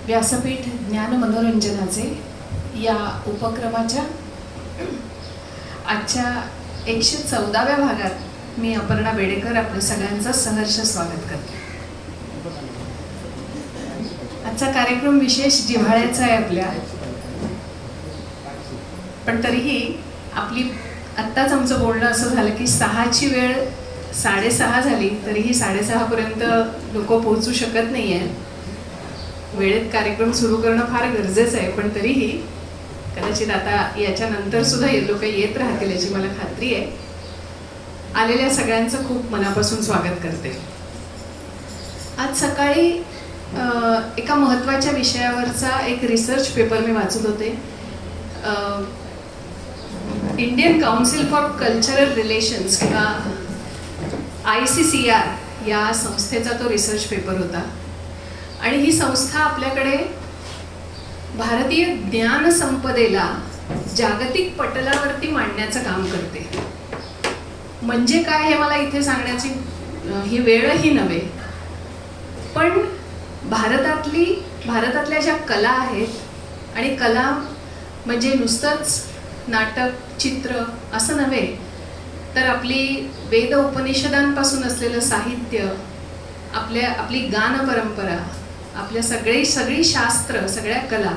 व्यासपीठ ज्ञान मनोरंजनाचे या उपक्रमाच्या आजच्या 114व्या भागात मी अपर्णा बेडेकर आपलं सगळ्यांचं सहर्ष स्वागत करते. आजचा कार्यक्रम विशेष जिव्हाळ्याचा आहे आपल्या, पण तरीही आपली आत्ताच आमचं बोलणं असं झालं की 6ची वेळ 6:30 झाली, तरीही 6:30 पर्यंत लोक पोहोचू शकत नाही आहेत. वेळेत कार्यक्रम सुरू करणं फार गरजेचं आहे, पण तरीही कदाचित आता याच्यानंतर सुद्धा लोक येत राहतील याची मला खात्री आहे. आलेल्या सगळ्यांचं खूप मनापासून स्वागत करते. आज सकाळी एका महत्त्वाच्या विषयावरचा एक रिसर्च पेपर मी वाचत होते. Indian council for cultural relations किंवा ICCR या संस्थेचा तो रिसर्च पेपर होता. आणि ही संस्था आपल्याकडे भारतीय ज्ञान संपदेला जागतिक पटलावरती मांडण्याचं काम करते. म्हणजे काय हे मला इथे सांगण्याची ही वेळही नव्हे, पण भारतातल्या ज्या कला आहेत, आणि कला म्हणजे नुसतंच नाटक चित्र असं नव्हे, तर आपली वेद उपनिषदांपासून असलेलं साहित्य, आपली गान परंपरा, आपल्या सगळी शास्त्र, सगळ्या कला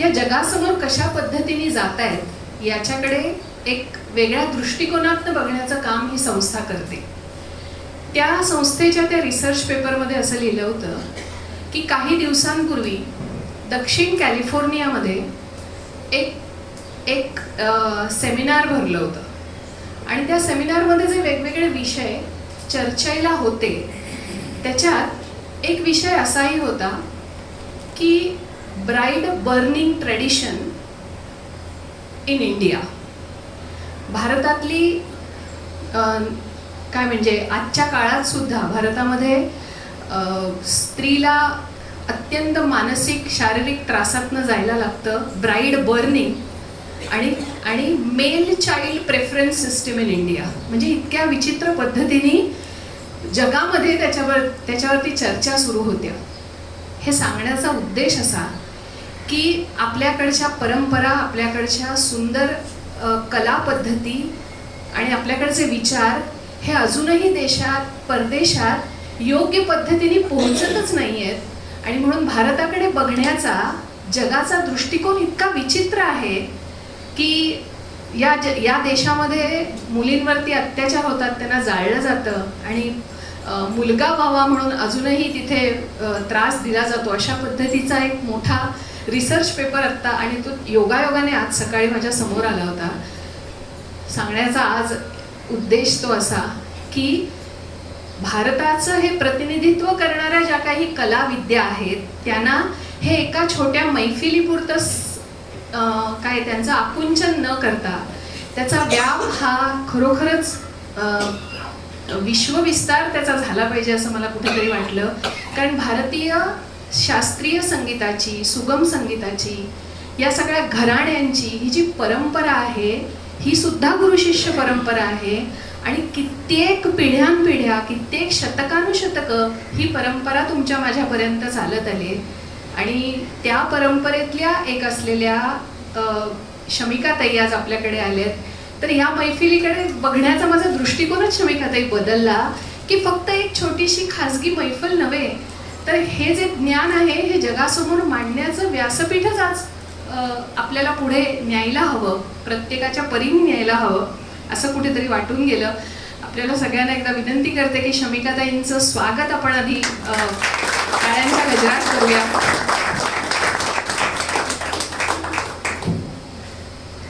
या जगासमोर कशा पद्धतीने जात आहेत याच्याकडे एक वेगळ्या दृष्टिकोनातून बघण्याचं काम ही संस्था करते. त्या संस्थेच्या त्या रिसर्च पेपरमध्ये असं लिहिलं होतं की काही दिवसांपूर्वी दक्षिण कॅलिफोर्नियामध्ये एक सेमिनार भरलं होतं. आणि त्या सेमिनारमध्ये जे वेगवेगळे विषय चर्चेला होते त्याच्यात एक विषय असाही होता की bride burning tradition in India. भारतातली काय म्हणजे आजच्या काळात सुद्धा भारतामध्ये स्त्रीला अत्यंत मानसिक शारीरिक त्रासातनं जायला लागतं. ब्राइड बर्निंग आणि male child preference system in India, म्हणजे इतक्या विचित्र पद्धतीने जगामध्ये त्याच्यावरती चर्चा सुरू होत्या. हे सांगण्याचा उद्देश असा की आपल्याकडच्या परंपरा, आपल्याकडच्या सुंदर कला पद्धती आणि आपल्याकडचे विचार हे अजूनही देशात परदेशात योग्य पद्धतीने पोहोचतच नाही आहेत. आणि म्हणून भारताकडे बघण्याचा जगाचा दृष्टिकोन इतका विचित्र आहे की या देशामध्ये मुलींवरती अत्याचार होतात, त्यांना जाळलं जातं आणि मुलगा व्हावा म्हणून अजूनही तिथे त्रास दिला जातो. अशा पद्धतीचा एक मोठा रिसर्च पेपर आत्ता, आणि तो योगायोगाने आज सकाळी माझ्या समोर आला होता. सांगण्याचा आज उद्देश तो असा की भारताचं हे प्रतिनिधित्व करणाऱ्या ज्या काही कला विद्या आहेत त्यांना हे एका छोट्या मैफिलीपुरतं काय त्यांचं आकुंचन न करता त्याचा व्याप हा खरोखरच विश्वविस्तार त्याचा झाला पाहिजे असं मला कुठेतरी वाटलं. कारण भारतीय शास्त्रीय संगीताची, सुगम संगीताची, या सगळ्या घराण्यांची ही जी परंपरा आहे ही सुद्धा गुरुशिष्य परंपरा आहे. आणि कित्येक पिढ्यानपिढ्या, कित्येक शतकानुशतकं ही परंपरा तुमच्या माझ्यापर्यंत चालत आली. आणि त्या परंपरेतल्या एक असलेल्या शमिकाताई आज आपल्याकडे आल्यात. तर या मैफिलीकडे बघण्याचा माझा दृष्टिकोनच शमिकाताई बदलला की फक्त एक छोटीशी खाजगी मैफल नव्हे, तर हे जे ज्ञान आहे हे जगासमोर मांडण्याचं व्यासपीठच आज आपल्याला पुढे न्यायला हवं, प्रत्येकाच्या परीने न्यायला हवं असं कुठेतरी वाटून गेलं. आपल्याला सगळ्यांना एकदा विनंती करते की शमिकाताईंचं स्वागत आपण आधी टाळ्यांच्या गजरात करूया.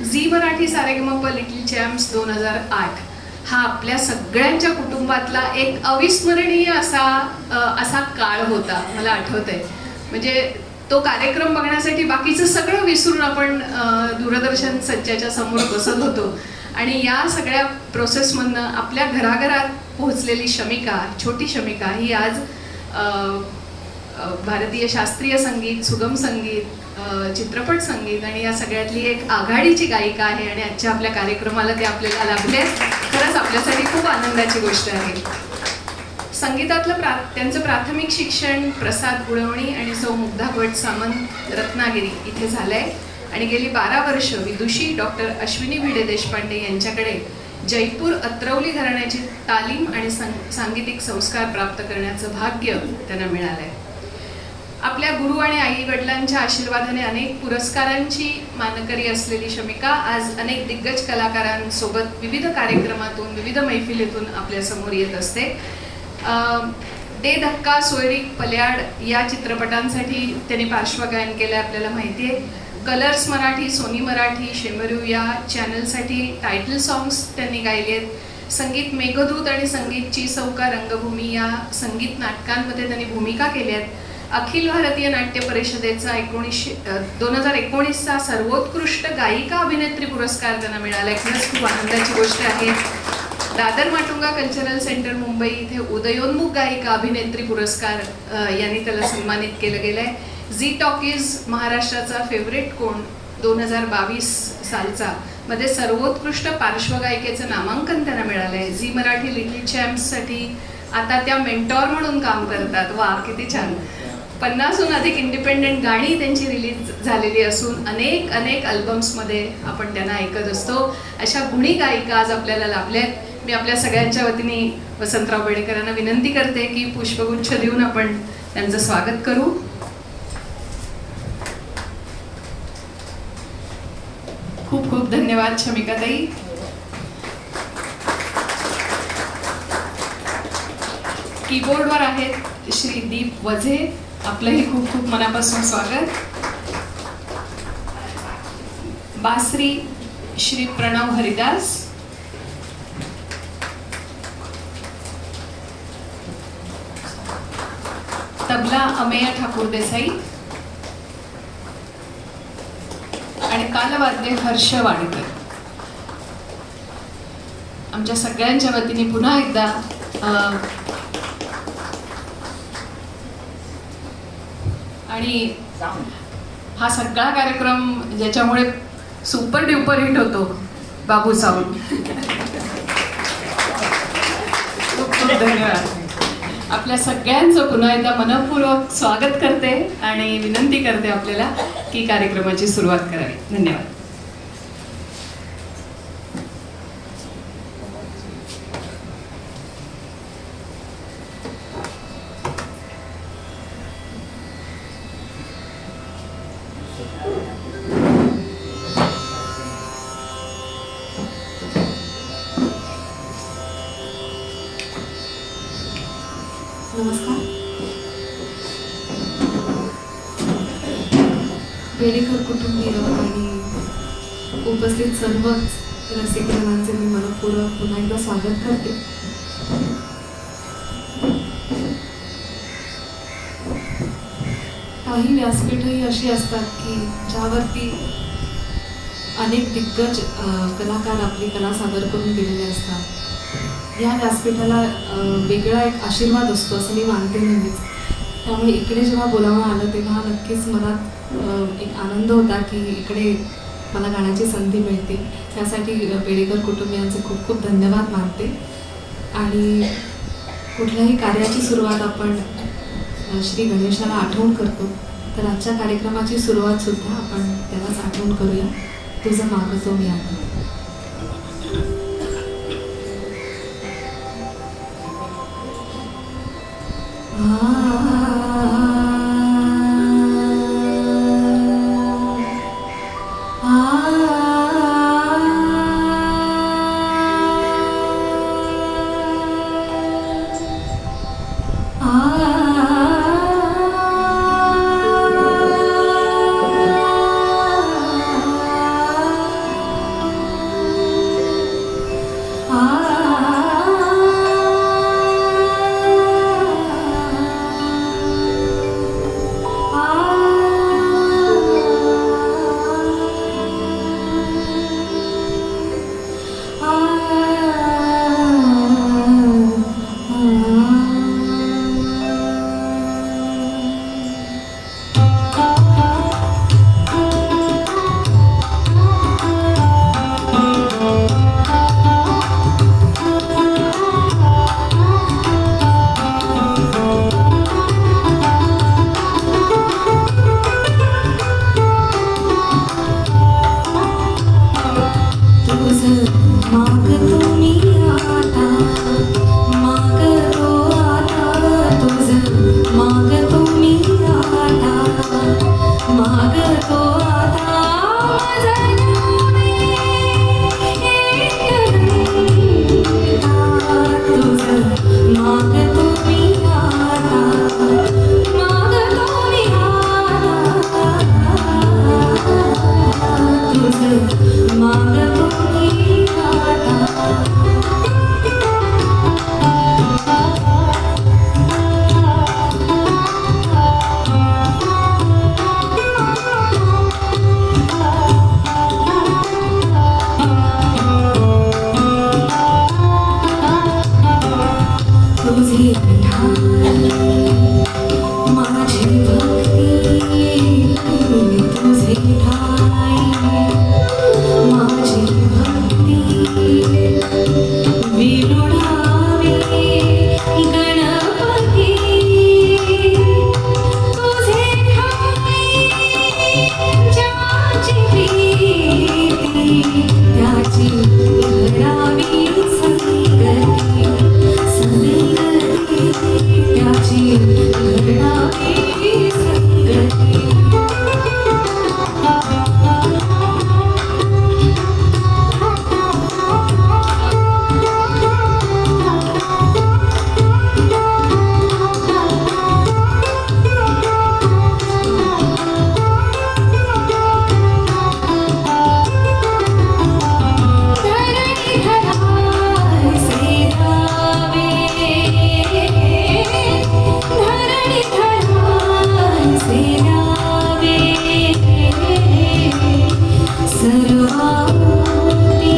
झी मराठी सारेगमप लिटिल चॅम्प्स 2008 हा आपल्या सगळ्यांच्या कुटुंबातला एक अविस्मरणीय असा काळ होता. मला आठवतंय, म्हणजे तो कार्यक्रम बघण्यासाठी बाकीचं सगळं विसरून आपण दूरदर्शन सज्जाच्या समोर बसत होतो. आणि या सगळ्या प्रोसेसमधनं आपल्या घराघरात पोहोचलेली शमिका, छोटी शमिका, ही आज भारतीय शास्त्रीय संगीत, सुगम संगीत, चित्रपट संगीत आणि या सगळ्यातली एक आघाडीची गायिका आहे. आणि आजच्या आपल्या कार्यक्रमाला ते आपल्याला लाभले, खरंच आपल्यासाठी खूप आनंदाची गोष्ट आहे. संगीतातलं त्यांचं प्राथमिक शिक्षण प्रसाद गुळवणी आणि सौ मुग्धा भागवत सामंत रत्नागिरी इथे झालंय आणि गेली 12 वर्ष विदुषी डॉक्टर अश्विनी भिडे देशपांडे यांच्याकडे जयपूर अत्रौली घराण्याची तालीम आणि सांगीतिक संस्कार प्राप्त करण्याचं भाग्य त्यांना मिळालंय. आपल्या गुरु आणि आई वडिलांच्या आशीर्वादाने अनेक पुरस्कारांची मानकरी असलेली शमिका आज अनेक दिग्गज कलाकारांसोबत विविध कार्यक्रमातून विविध मैफिलीतून आपल्या समोर येत असते. दे धक्का, सोयरीक, पल्याड या चित्रपटांसाठी त्यांनी पार्श्वगायन केलं आपल्याला माहिती आहे. कलर्स मराठी, सोनी मराठी, शेमरू या चॅनलसाठी टायटल सॉंग्स त्यांनी गायले आहेत. संगीत मेघदूत आणि संगीत ची चौका रंगभूमी या संगीत नाटकांमध्ये त्यांनी भूमिका केल्या आहेत. अखिल भारतीय नाट्य परिषदेचा 2019चा सर्वोत्कृष्ट गायिका अभिनेत्री पुरस्कार त्यांना मिळाला. खरंच खूप आनंदाची गोष्ट आहे. दादर माटुंगा कल्चरल सेंटर मुंबई इथे उदयोन्मुख गायिका अभिनेत्री पुरस्कार यांनी त्याला सन्मानित केलं गेलं आहे. झी टॉकीज महाराष्ट्राचा फेवरेट कोण 2022 सालचा मध्ये सर्वोत्कृष्ट पार्श्वगायिकेचं नामांकन त्यांना मिळालं आहे. झी मराठी लिटिल चॅम्प्ससाठी आता त्या मेंटॉर म्हणून काम करतात. वा, किती छान. 50हून अधिक इंडिपेंडेंट गाणी त्यांची रिलीज झालेली असून अनेक अनेक अल्बम्समध्ये आपण त्यांना ऐकत असतो. अशा गुणी गायिका आज आपल्याला लाभल्यात. मी आपल्या सगळ्यांच्या वतीने वसंतराव बेडेकरांना विनंती करते की पुष्पगुच्छ देऊन आपण त्यांचं स्वागत करू. खूप खूप धन्यवाद शमिकाताई. कीबोर्डवर आहेत श्री दीप वझे, आपलंही खूप खूप मनापासून स्वागत. बासरी श्री प्रणव हरिदास. तबला अमेय ठाकूर देसाई आणि तालवाद्य हर्ष वाडेकर. आमच्या सगळ्यांच्या वतीने पुन्हा एकदा आणि हा सगळा कार्यक्रम ज्याच्यामुळे सुपर ड्युपर हिट होतो, बाबू साऊंड. खूप खूप धन्यवाद. आपल्या सगळ्यांचं पुन्हा एकदा मनपूर्वक स्वागत करते आणि विनंती करते आपल्याला की कार्यक्रमाची सुरुवात करावी. धन्यवाद. नमस्कार. बेडेकर कुटुंबीय आणि उपस्थित सर्वच रसिकजनांचे मी मनपूर्वक पुन्हा एकदा स्वागत करते. काही व्यासपीठही अशी असतात की ज्यावरती अनेक दिग्गज कलाकार आपली कला सादर करून गेलेले असतात. या व्यासपीठाला वेगळा एक आशीर्वाद असतो असं मी मानते नेहमीच. त्यामुळे इकडे जेव्हा बोलावणं आलं तेव्हा नक्कीच मनात एक आनंद होता की इकडे मला गाण्याची संधी मिळते. त्यासाठी बेडेकर कुटुंबियांचे खूप खूप धन्यवाद मानते. आणि कुठल्याही कार्याची सुरुवात आपण श्री गणेशाला आठवून करतो, तर आजच्या कार्यक्रमाची सुरुवातसुद्धा आपण त्यालाच आठवण करूया. तुझं मागतो मी आता. सर्वांती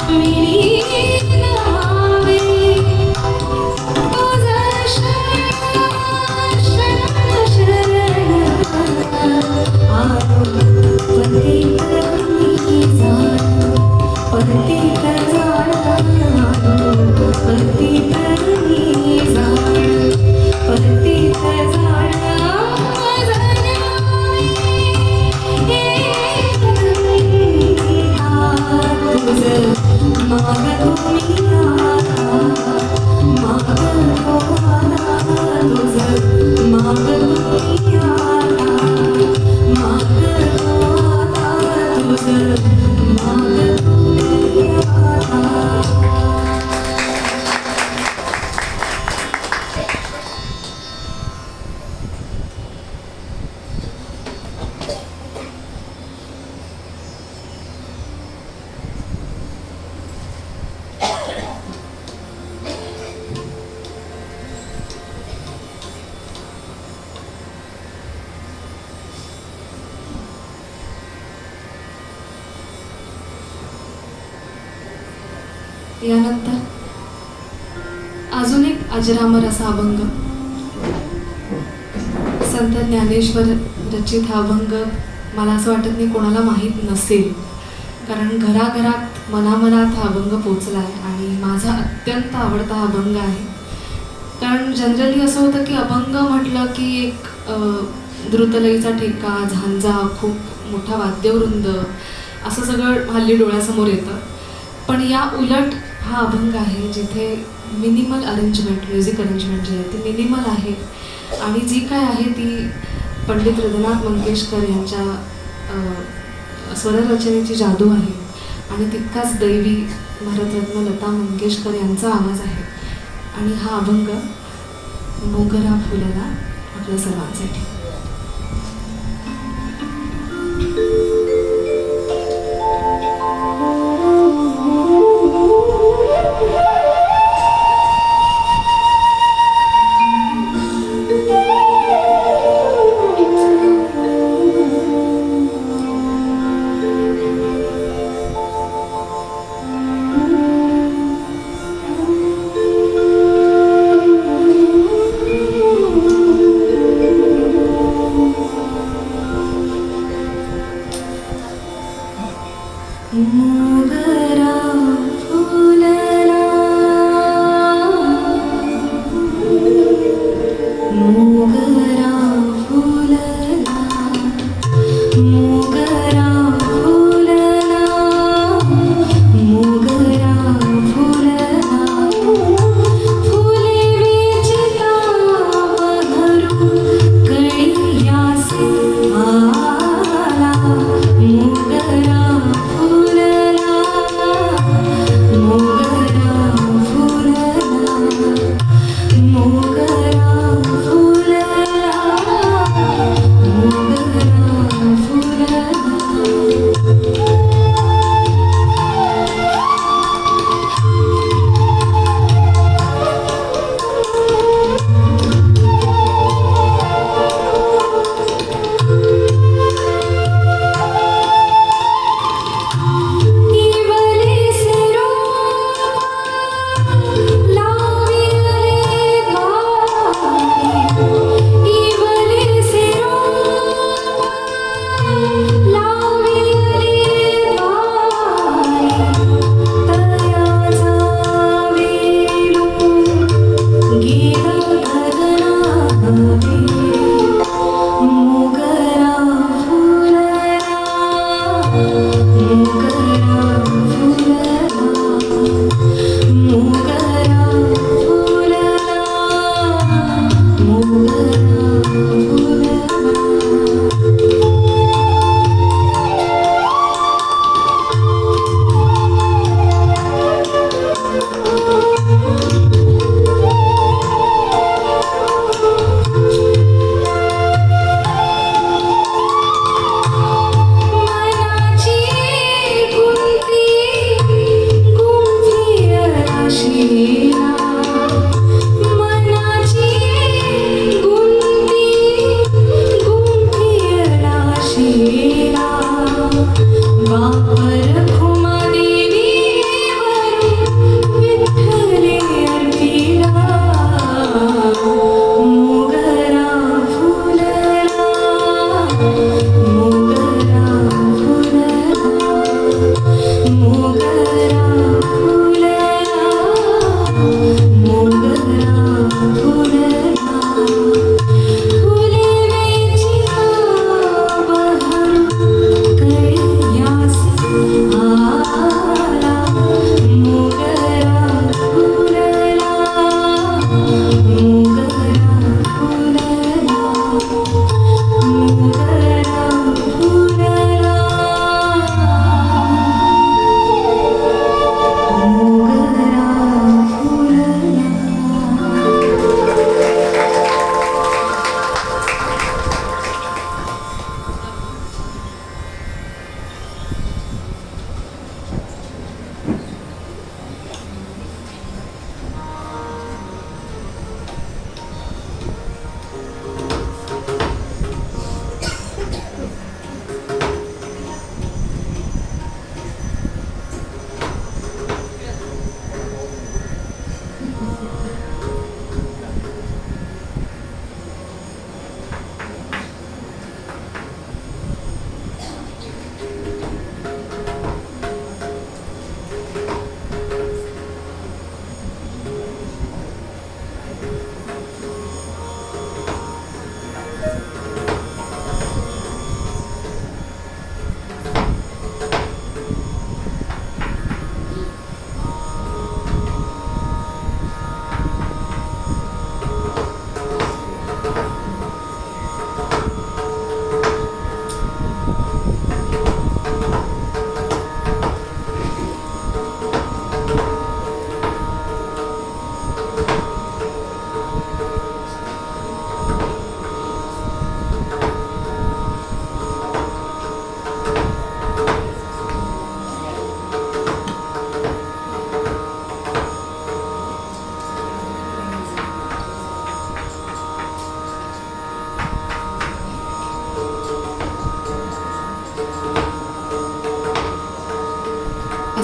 विलीन व्हावे तुझ शरण आलो पतित मी जाण पतित जाण आलो पतित मी जाण पतित जाण यानंतर अजून एक अजरामर असा अभंग, संत ज्ञानेश्वर रचित हा अभंग मला असं वाटत नाही कोणाला माहीत नसेल, कारण घराघरात मनामनात हा अभंग पोचला आहे आणि माझा अत्यंत आवडता हा अभंग आहे. कारण जनरली असं होतं की अभंग म्हटलं की एक द्रुतलयीचा ठेका, झांजा, खूप मोठा वाद्यवृंद असं सगळं हल्ली डोळ्यासमोर येतं. पण या उलट हा अभंग आहे जिथे मिनिमल अरेंजमेंट, म्युझिक अरेंजमेंट जी आहे ती मिनिमल आहे आणि जी काय आहे ती पंडित हृदयनाथ मंगेशकर यांच्या स्वररचनेची जादू आहे आणि तितकाच दैवी भारतरत्न लता मंगेशकर यांचा आवाज आहे. आणि हा अभंग मोगरा फुलला आपल्या सर्वांसाठी. मोगरा फुलला मोगरा फुलला मोगरा फुलला मोगरा फुलला फुले विचिता बहरू कळियासी आला मोगरा फुलला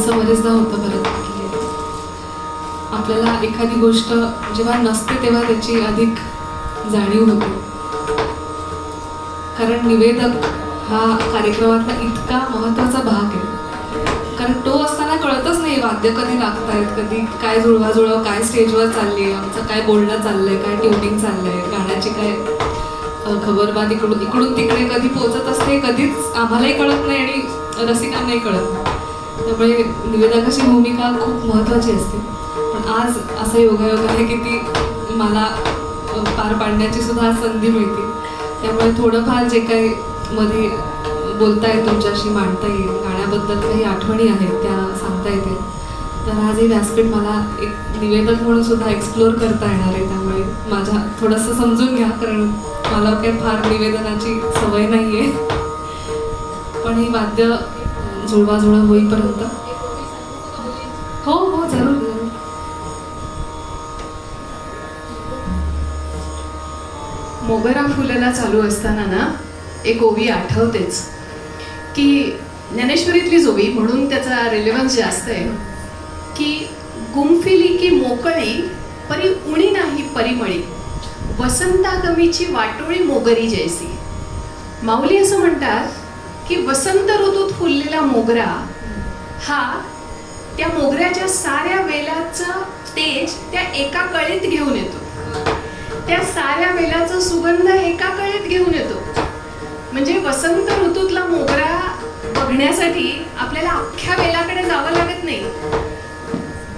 असं बरेचदा होतं बरं की आपल्याला एखादी गोष्ट जेव्हा नसते तेव्हा त्याची अधिक जाणीव होते. कारण निवेदक हा कार्यक्रमातला इतका महत्त्वाचा भाग आहे. कारण तो असताना कळतच नाही वाद्य कधी लागतायत, कधी काय जुळवाजुळव, काय स्टेजवर चालली आहे, आमचं काय बोलणं चाललंय, काय ट्युनिंग चाललंय, गाण्याची काय खबरबात इकडून इकडून तिकडे कधी पोहोचत असते, कधीच आम्हालाही कळत नाही आणि रसिकांनाही कळत नाही. त्यामुळे निवेदकाची भूमिका खूप महत्त्वाची असते. पण आज असं योगायोग आहे की ती मला पार पाडण्याची सुद्धा संधी मिळते. त्यामुळे थोडंफार जे काही मध्ये बोलता येईल, तुमच्याशी मांडता येईल, गाण्याबद्दल काही आठवणी आहेत त्या सांगता येतील. तर आज हे व्यासपीठ मला एक निवेदक म्हणून सुद्धा एक्सप्लोअर करता येणार आहे. त्यामुळे माझ्या थोडंसं समजून घ्या, कारण मला काही फार निवेदनाची सवय नाही आहे. पण ही वाद्य जुळवाजुळव होईपर्यंत हो हो जरूर जरूर. मोगरा फुलला चालू असताना ना एक ओवी आठवतेच की ज्ञानेश्वरीतलीच ओवी, म्हणून त्याचा रिलेव्हन्स जास्त आहे की गुंफिली की मोकळी परी उणी नाही परिमळी, वसंतागमीची वाटोळी मोगरी जैसी. माऊली असं म्हणतात की वसंत ऋतूत फुललेला मोगरा हा त्या मोगऱ्याच्या साऱ्या वेलाचं तेज त्या एका कळीत घेऊन येतो, त्या साऱ्या वेलाचा सुगंध एका कळीत घेऊन येतो. म्हणजे वसंत ऋतूतला मोगरा बघण्यासाठी आपल्याला अख्ख्या वेलाकडे जावं लागत नाही.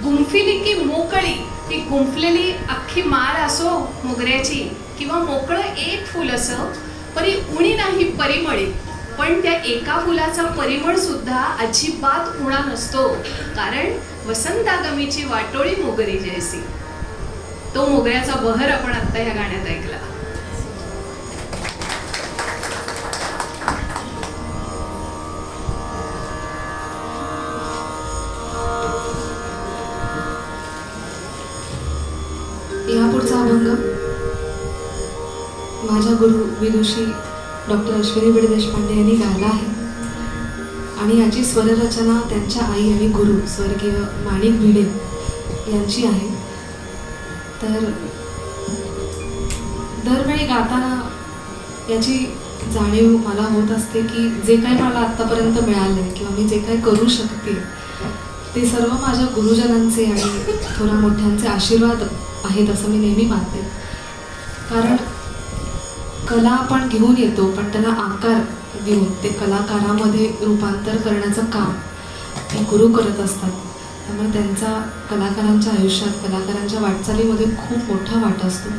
गुंफिली की मोकळी, ती गुंफलेली अख्खी माळ असो मोगऱ्याची किंवा मोकळं एक फुल असो, परी उणी नाही परिमळी. पण त्या एका फुलाचा परिमळ सुद्धा अजिबात उणा नसतो, कारण वसंतागमीची वाटोळी मोगरी जैसी. तो मोगऱ्याचा बहर आपण आता ह्या गाण्यात ऐकला. यापुढचा अभंग माझ्या गुरु विदुषी डॉक्टर अश्विनी भिडे देशपांडे यांनी गायला आहे आणि याची स्वररचना त्यांच्या आई आणि गुरु स्वर्गीय माणिक भिडे यांची आहे. तर दरवेळी गाताना याची जाणीव मला होत असते की जे काही मला आत्तापर्यंत मिळालं किंवा मी जे काही करू शकते ते सर्व माझ्या गुरुजनांचे आणि थोड्या मोठ्यांचे आशीर्वाद आहेत असं मी नेहमी मानते. कारण कला आपण घेऊन येतो, पण त्याला आकार देऊन ते कलाकारामध्ये रूपांतर करण्याचं काम हे गुरु करत असतात. त्यामुळे त्यांचा कलाकारांच्या आयुष्यात, कलाकारांच्या वाटचालीमध्ये खूप मोठा वाटा असतो.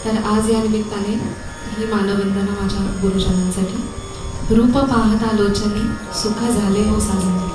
तर आज या निमित्ताने ही मानवंदना माझ्या गुरुजनांसाठी. रूप पाहता लोचनी सुख झाले हो साजने.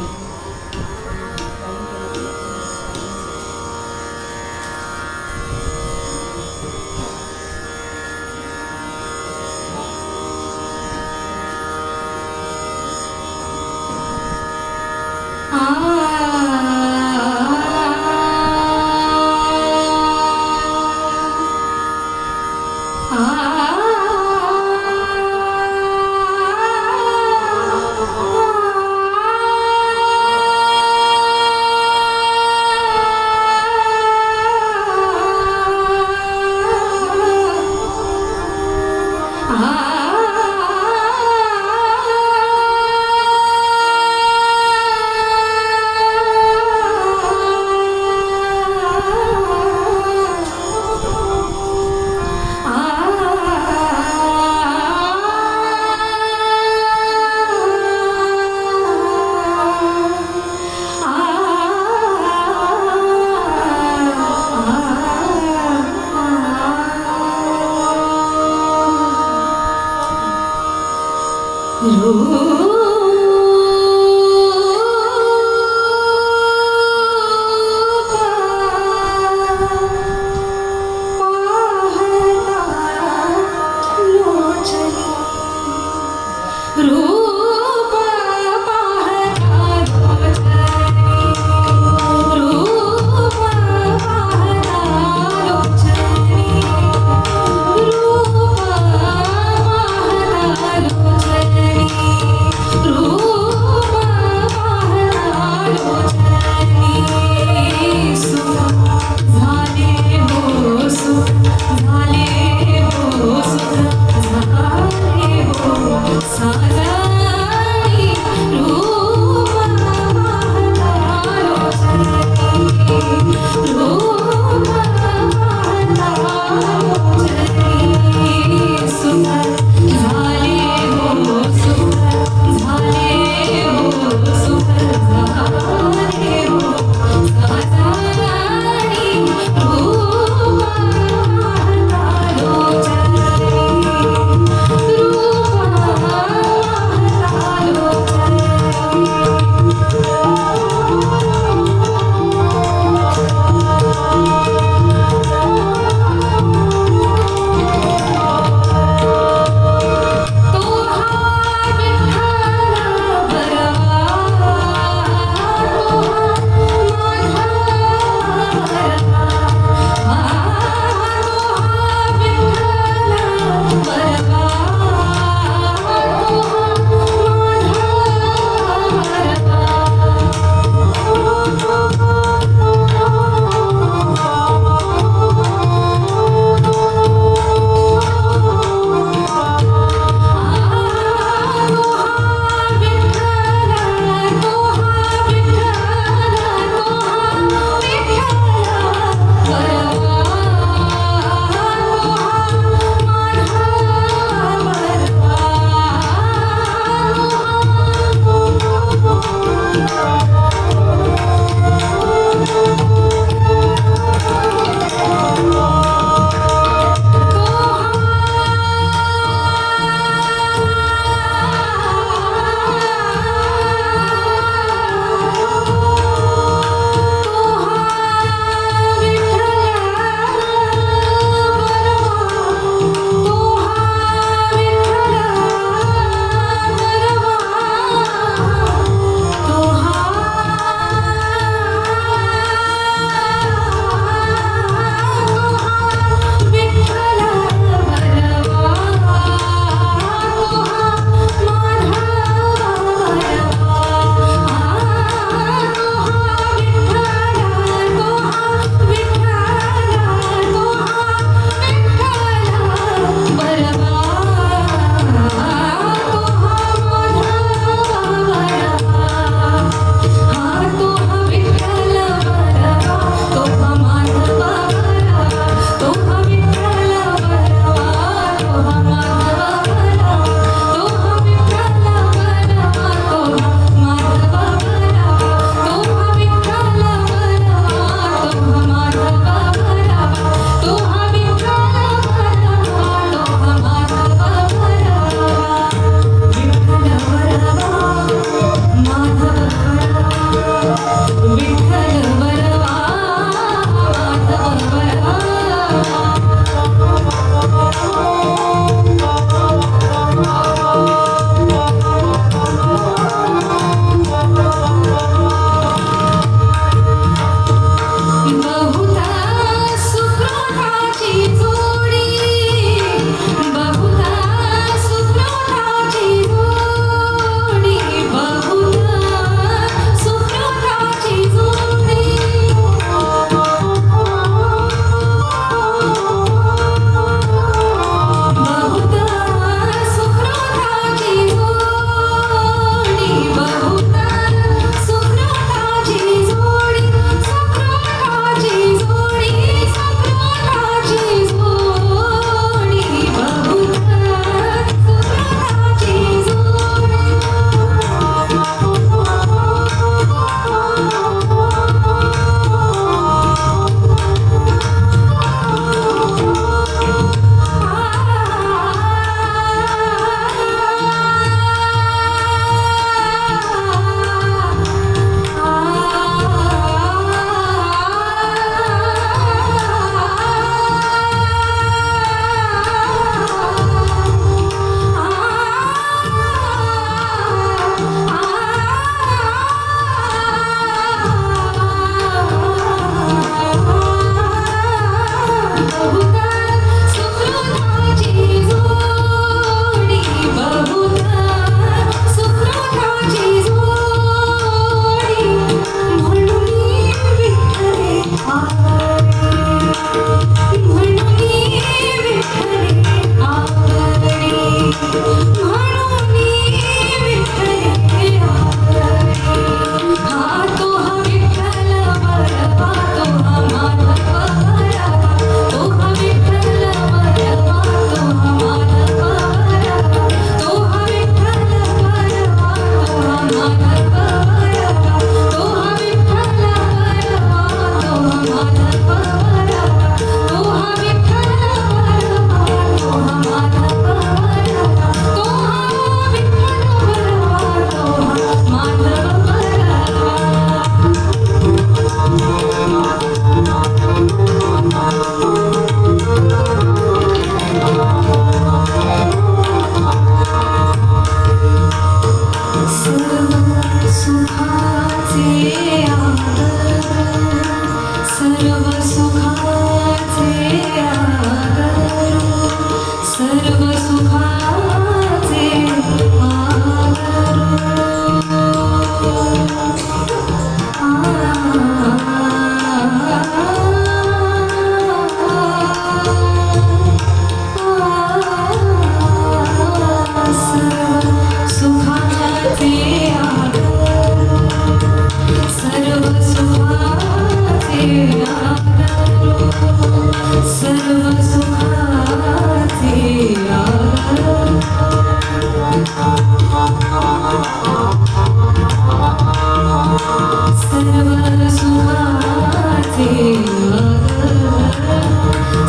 सर्व सुखाचे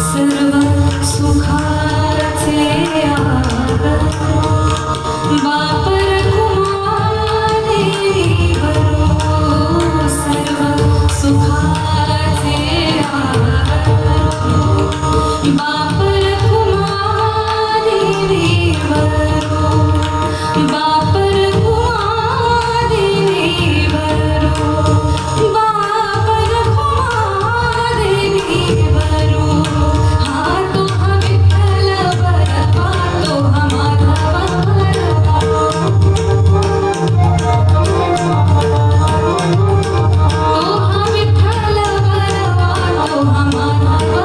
सर्व सुखाचे बापर कुमारी बरो सर्व सुखाचे बापर कुमारी बरो बापर कुमारी बरो बापर कुमारी बरो हातो हा विठ्ठल बरा हातो हा माधव बरा तो हा विठ्ठल बरा हातो हा माधव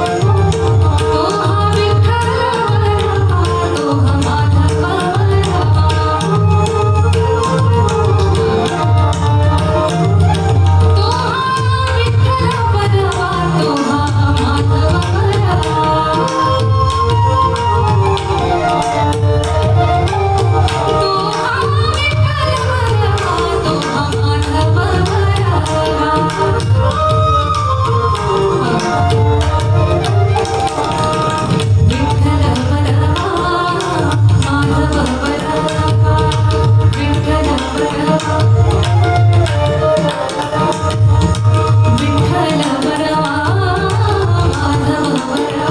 तो हा विठ्ठल तो हा माधव तो हा विठ्ठल बरा तो हा माधव तो हा विठ्ठल बरा तो हा माधव विठ्ठल बरा माधव बरा विठ्ठल बरा विठ्ठल बरा माधव बरा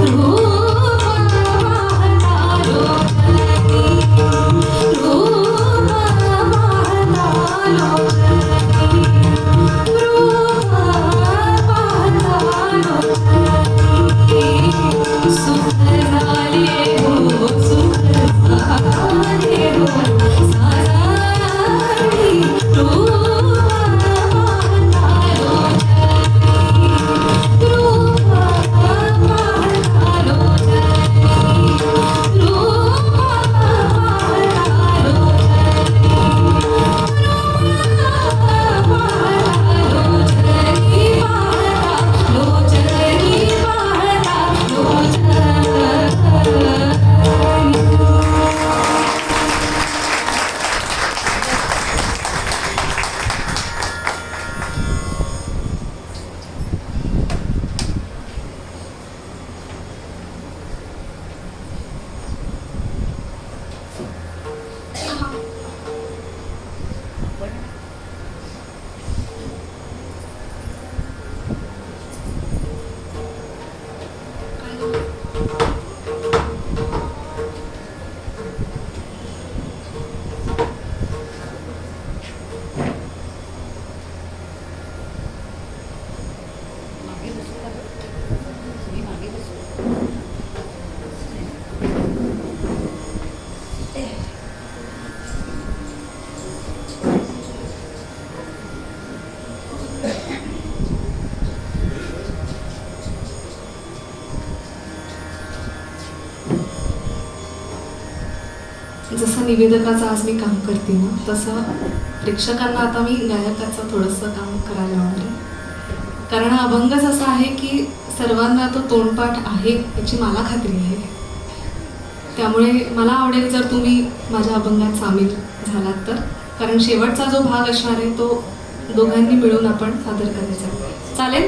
रूप पाहता लोचनी रूप पाहता लोचनी रूप पाहता लोचनी सुख झाले हो सुख झाले हो साराणी रूप पाहता लोचनी रूप पाहता लोचनी रूप पाहता जसं निवेदकाचं आज मी काम करते ना तसं प्रेक्षकांना आता मी गायकाचं थोडंसं काम करायला लावणार आहे. कारण हा अभंगच असा आहे की सर्वांना तो तोंडपाठ आहे याची मला खात्री आहे. त्यामुळे मला आवडेल जर तुम्ही माझ्या अभंगात सामील झालात तर. कारण शेवटचा जो भाग असणार आहे तो दोघांनी मिळून आपण सादर करायचा. चालेल?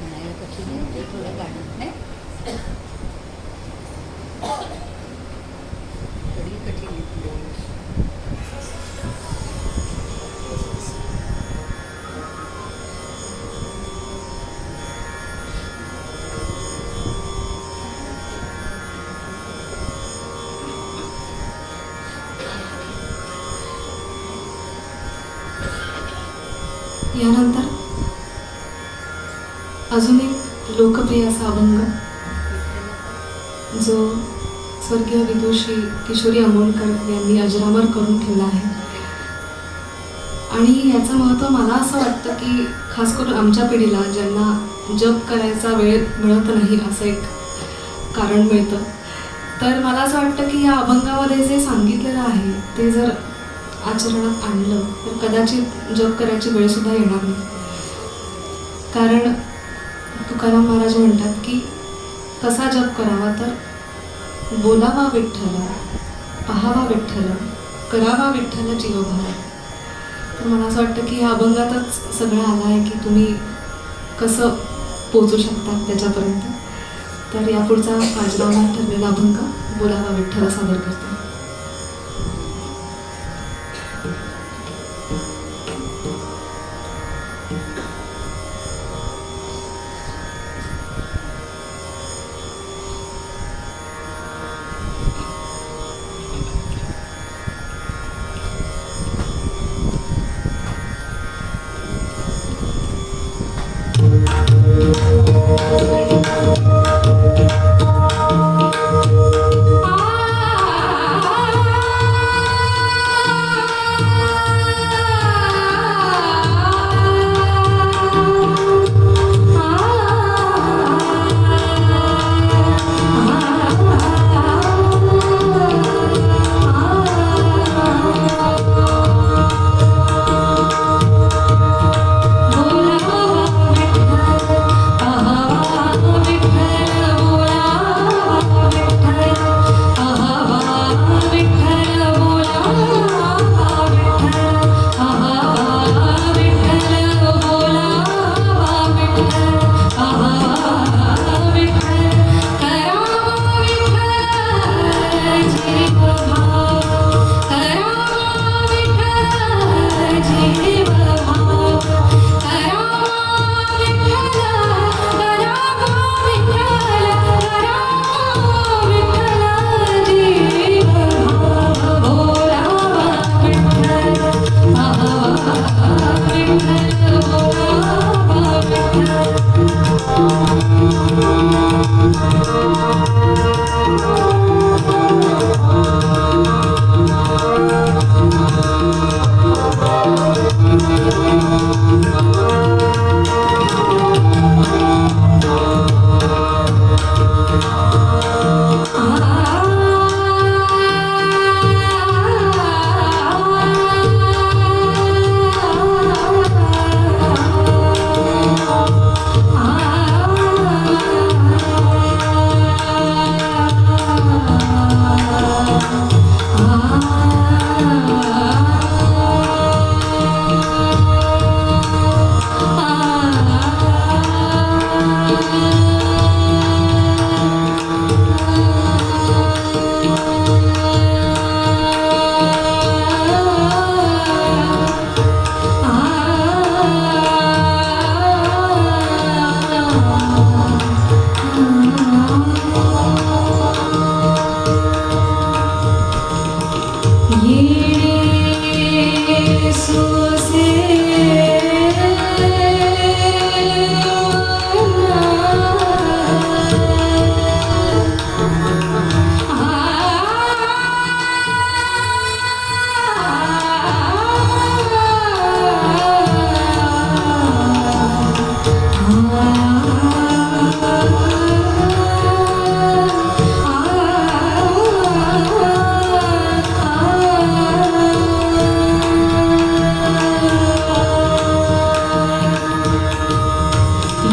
म्हणायला कठीण आहे ते थोडं गाणं नाही थोडी कठीण आहे. यानंतर अजून एक लोकप्रिय असा अभंग जो स्वर्गीय विदुषी किशोरी अमोलकर यांनी अजरामर करून ठेवला आहे. आणि याचं महत्त्व मला असं वाटतं की खास करून आमच्या पिढीला ज्यांना जप करायचा वेळ मिळत नाही असं एक कारण मिळतं, तर मला असं वाटतं की या अभंगामध्ये जे सांगितलेलं आहे ते जर आचरणात आणलं तर कदाचित जप करायची वेळसुद्धा येणार नाही. कारण तुकाराम महाराज म्हणतात की कसा जप करावा, तर बोलावा विठ्ठल, पाहावा विठ्ठल, करावा विठ्ठल जीवभार. तर मला असं वाटतं की या अभंगातच सगळं आलं आहे की तुम्ही कसं पोचू शकता त्याच्यापर्यंत. तर यापुढचा माझ्या ठरलेला अभंग बोलावा विठ्ठल सादर करते. येणे सोसे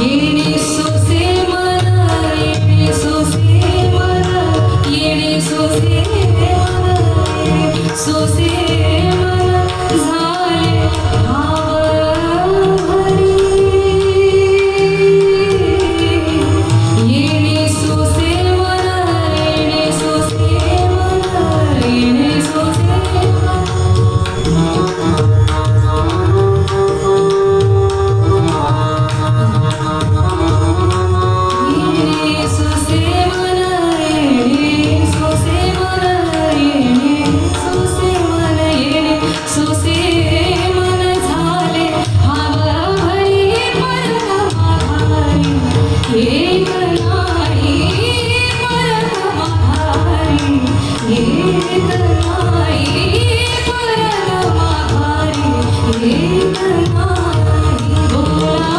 येणे सोसे मन येणे सोसे मन येणे सोसे मन सोसे मन झाले भावरी येणे सोसे मन येणे सोसे मन येणे सोसे येणे सोसे मन येणे सोसे मन येणे सोसे मन येणे सोसे मन झाले भावरी परत माघारी एक नाही परत माघारी एक नाही परत माघारी एक नाही बोला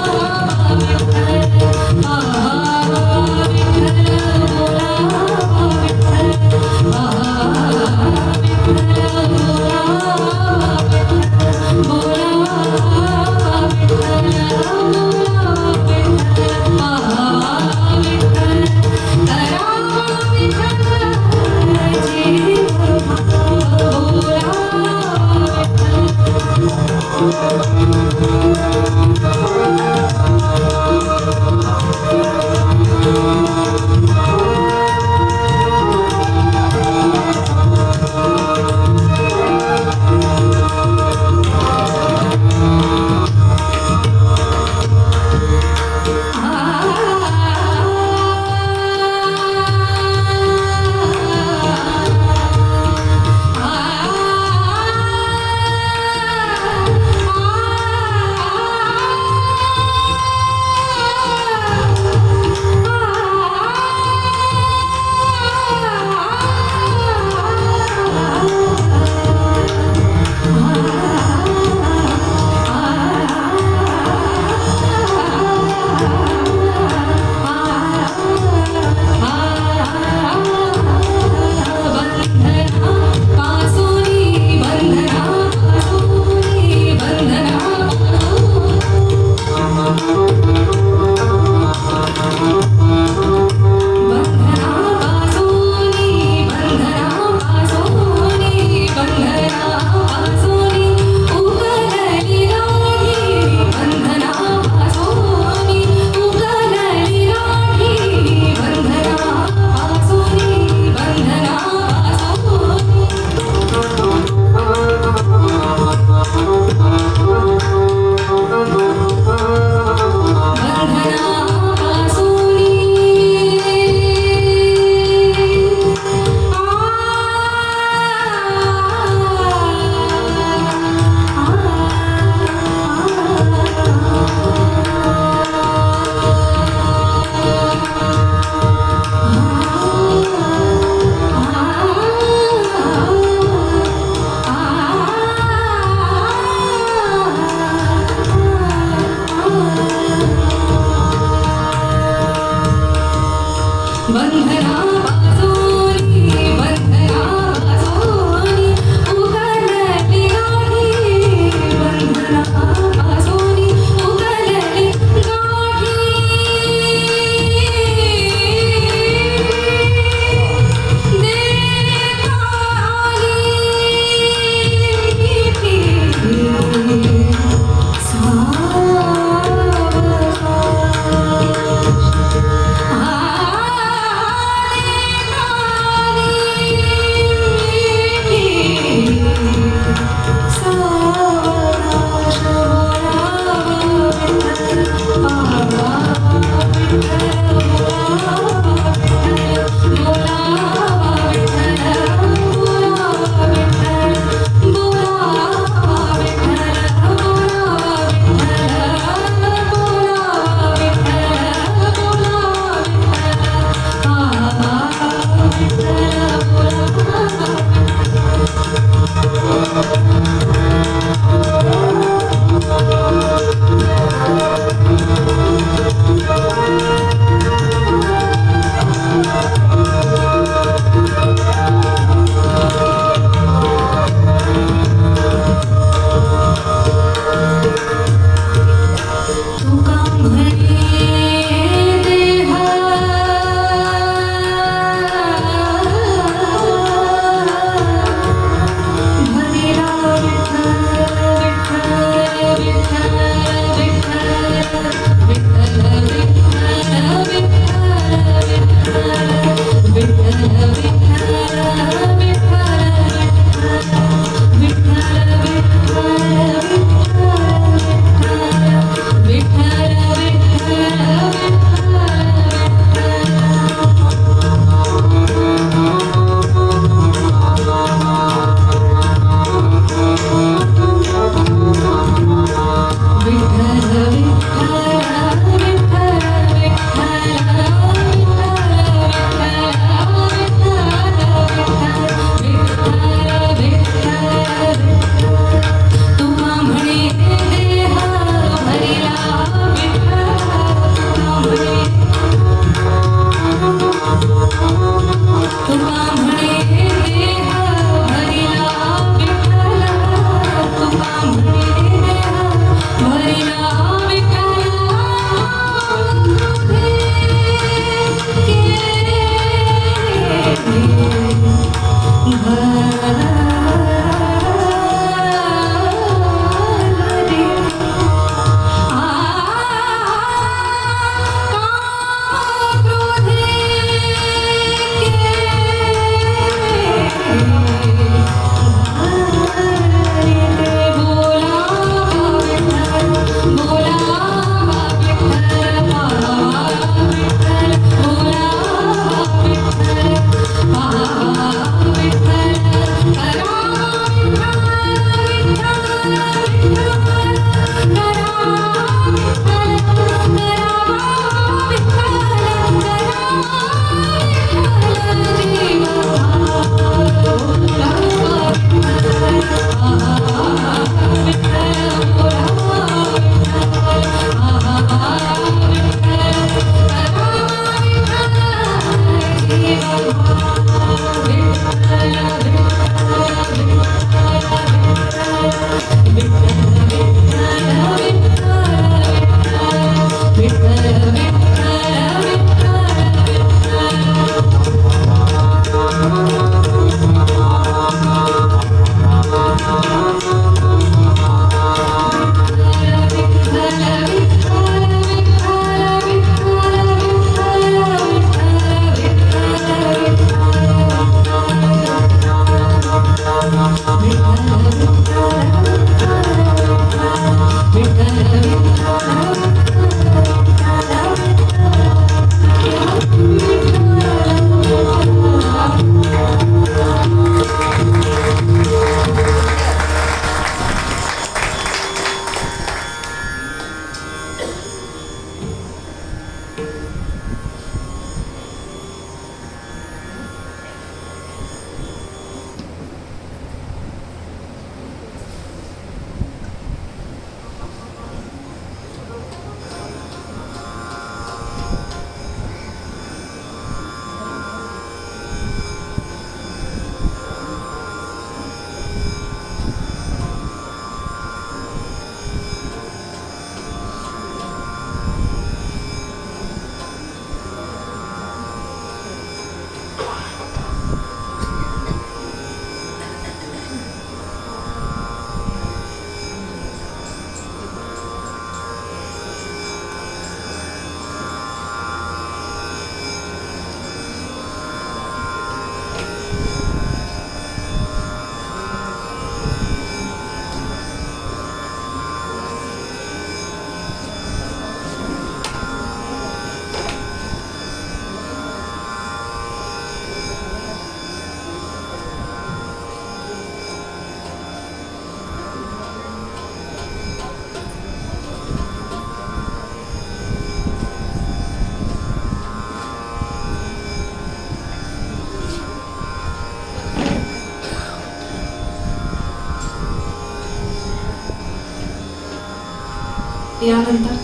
यानंतर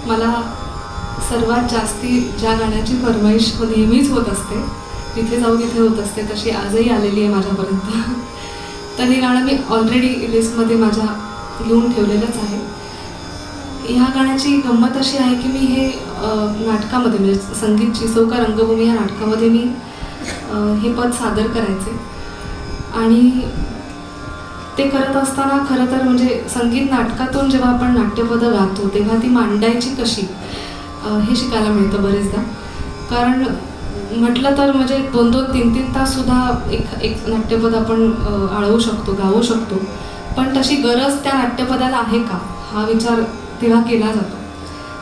मला सर्वात जास्ती ज्या गाण्याची फरमाईश नेहमीच होत असते, जिथे जाऊ तिथे होत असते, तशी आजही आलेली आहे माझ्यापर्यंत. तर हे गाणं मी ऑलरेडी लिस्टमध्ये माझ्या घेऊन ठेवलेलंच आहे. ह्या गाण्याची गंमत अशी आहे की मी हे नाटकामध्ये म्हणजे संगीत चिसोका रंगभूमी या नाटकामध्ये मी हे पद सादर करायचे. आणि ते करत असताना खरं तर म्हणजे संगीत नाटकातून जेव्हा आपण नाट्यपदं गातो तेव्हा ती मांडायची कशी हे शिकायला मिळतं बरेचदा. कारण म्हटलं तर म्हणजे 2-2, 3-3 ताससुद्धा एक नाट्यपद आपण आळवू शकतो, गाऊ शकतो. पण तशी गरज त्या नाट्यपदाला आहे का हा विचार तेव्हा केला जातो.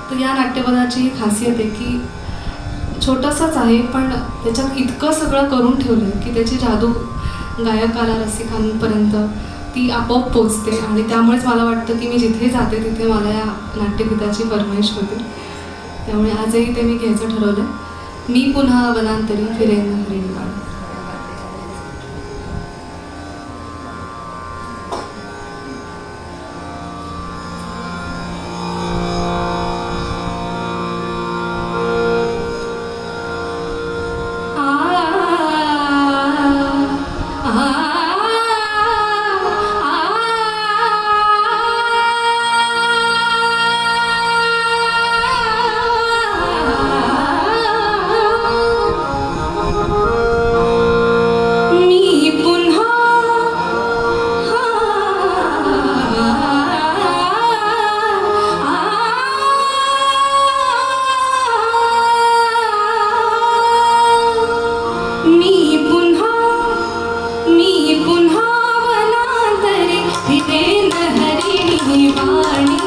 तर या नाट्यपदाची ही खासियत आहे की छोटंसंच आहे पण त्याच्यात इतकं सगळं करून ठेवलं आहे की त्याची जादू गायकाला रसिकांपर्यंत ती आपोआप पोचते. आणि त्यामुळेच मला वाटतं की मी जिथे जाते तिथे मला या नाट्यगीताची फरमाईश होते. त्यामुळे आजही ते मी घ्यायचं ठरवलं. मी पुन्हा वनांतरी फिरेन हरिण काळ. पुन्हा वनांतरी फिरे हरिणी वाणी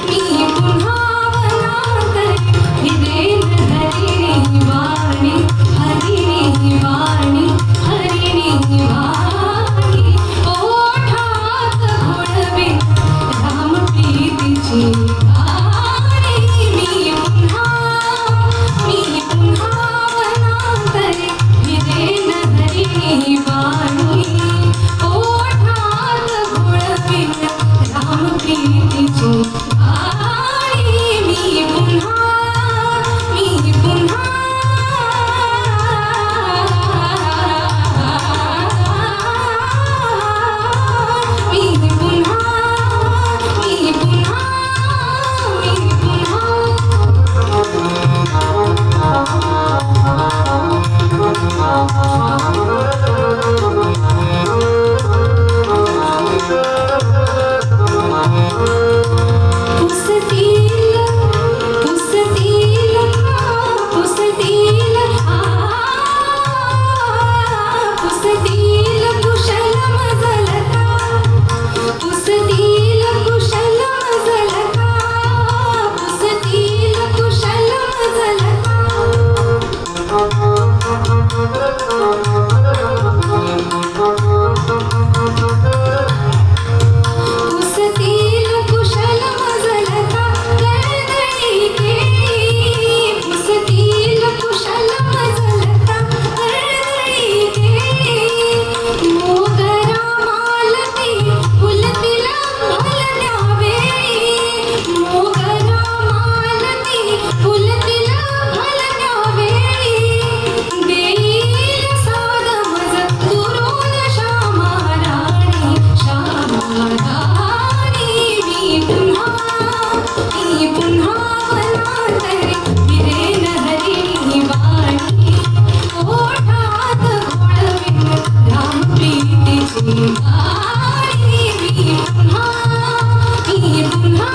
मी पुन्हा वनांतरी फिरे हरिणी वाणी हरिणी वाणी हरिणी वाणी ओठात घोळवे राम प्रीतीची गाणी मी पुन्हा वनांतरी फिरे हरिणी वाणी ओठात घोळवे राम प्रीतीची गाणी मी पुन्हा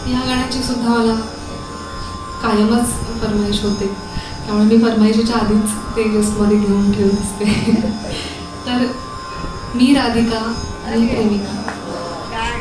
या गाण्याची सुद्धा मला कायमच फरमाईश होते, त्यामुळे मी फरमाईशीच्या आधीच ते लिस्टमध्ये घेऊन ठेवत असते. तर मी राधिका आणि प्रेमिका. काय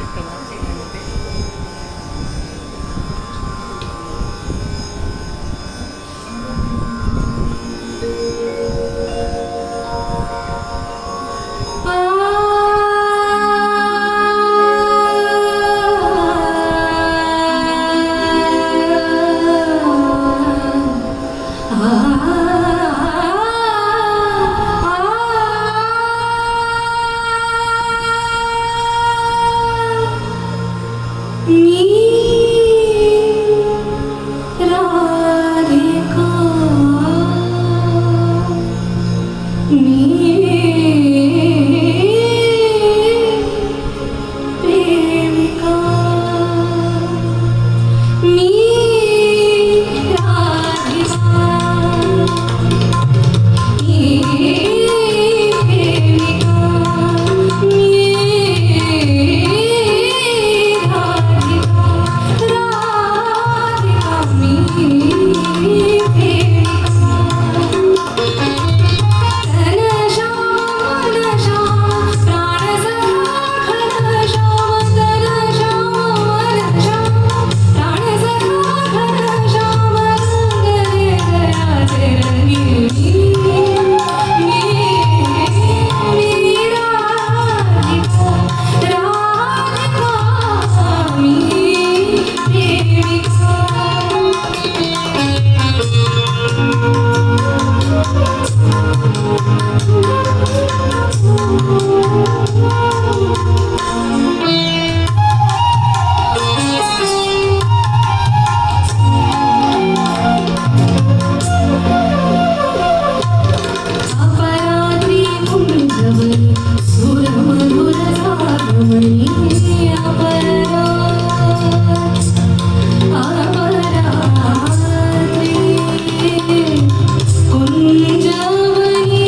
कुंजवनी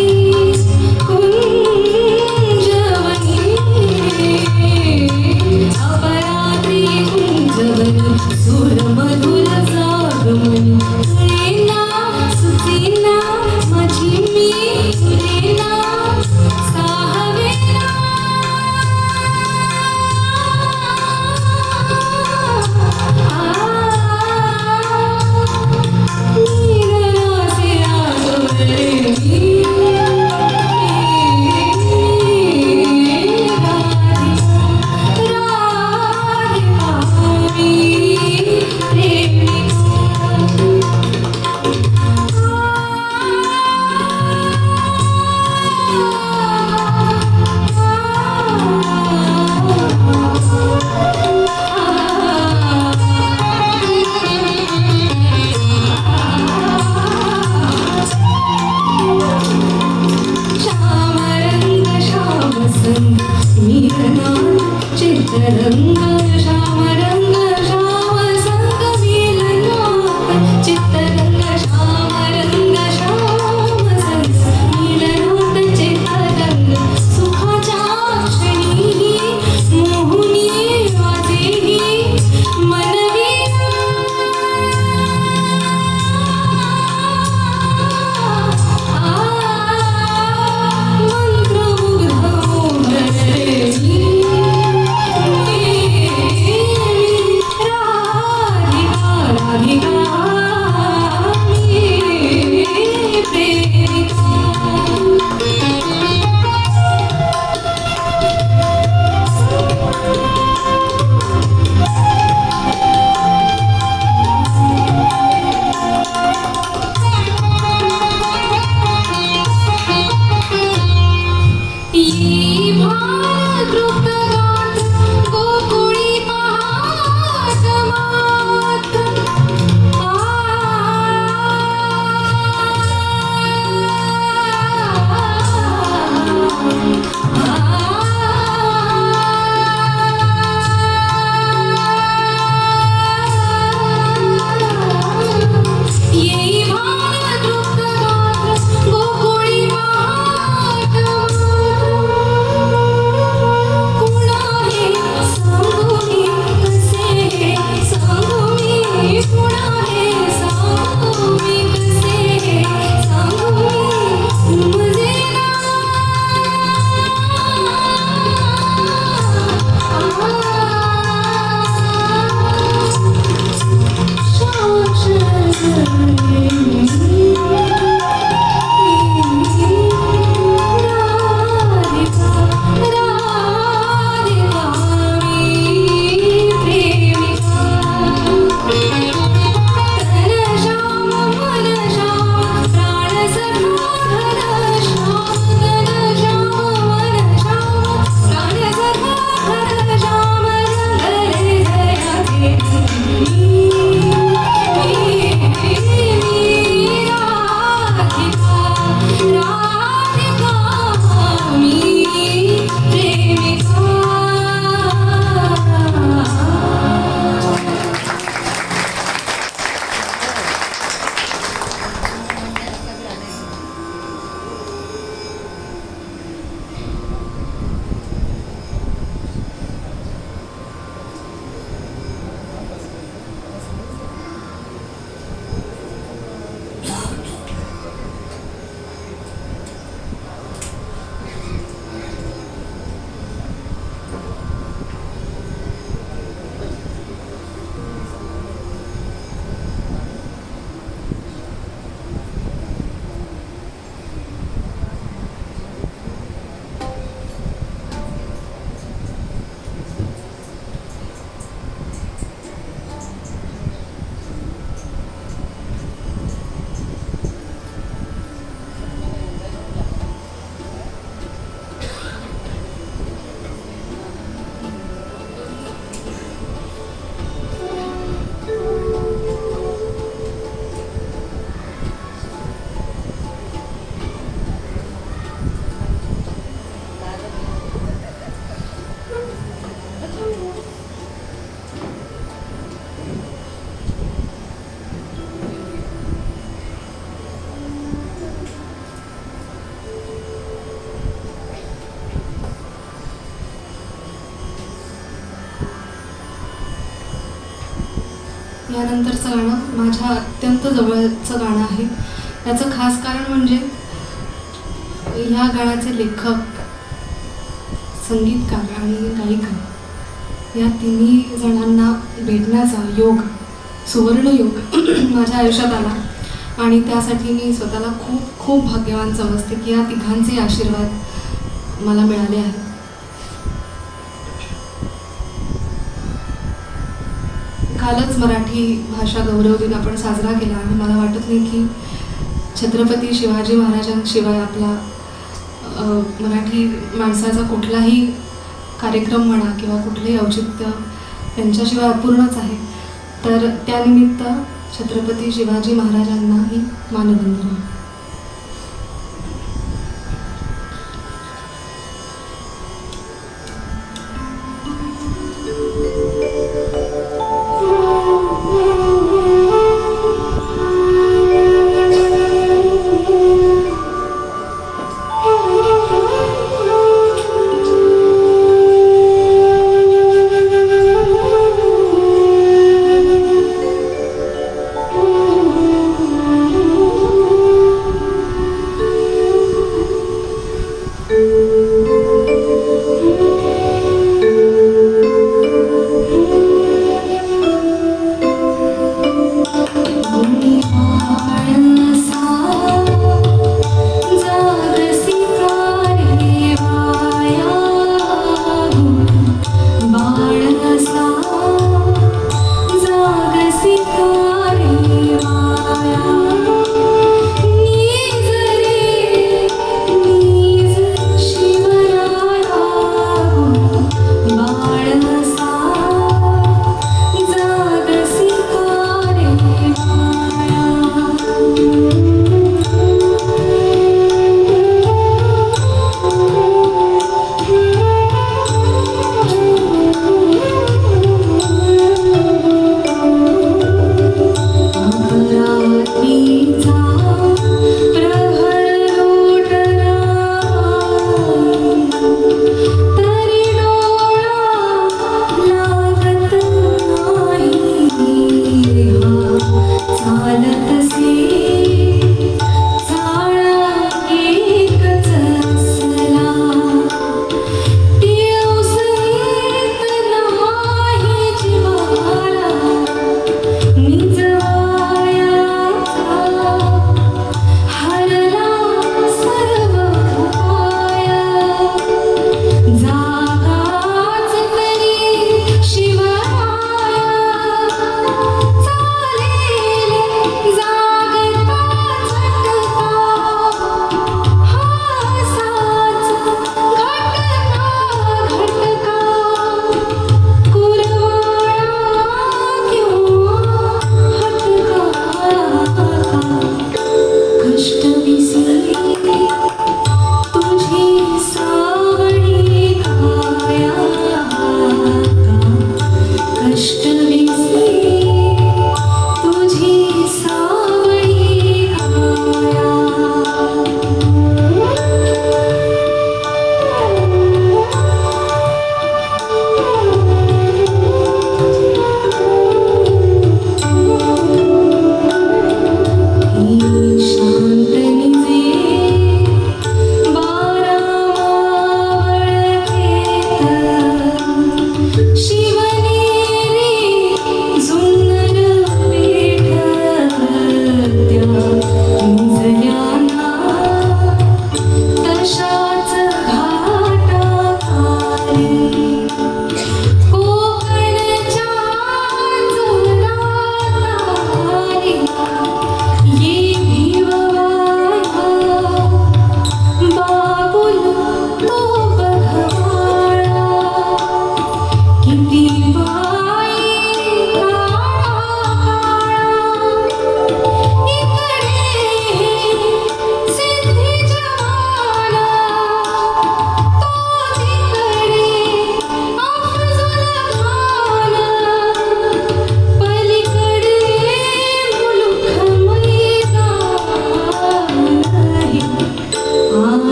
यानंतरचं गाणं माझ्या अत्यंत जवळचं गाणं आहे. याचं खास कारण म्हणजे ह्या गाण्याचे लेखक, संगीतकार आणि गायिका या तिन्ही जणांना भेटण्याचा योग, सुवर्ण योग माझ्या आयुष्यात आला आणि त्यासाठी मी स्वतःला खूप खूप भाग्यवान समजते की या तिघांचे आशीर्वाद मला मिळाले आहेत. कालच मराठी भाषा गौरव दिन आपण साजरा केला आणि मला वाटत नाही की छत्रपती शिवाजी महाराजांशिवाय आपला मराठी माणसाचा कुठलाही कार्यक्रम म्हणा किंवा कुठलंही औचित्य त्यांच्याशिवाय अपूर्णच आहे. तर त्यानिमित्त छत्रपती शिवाजी महाराजांनाही मानवंदना.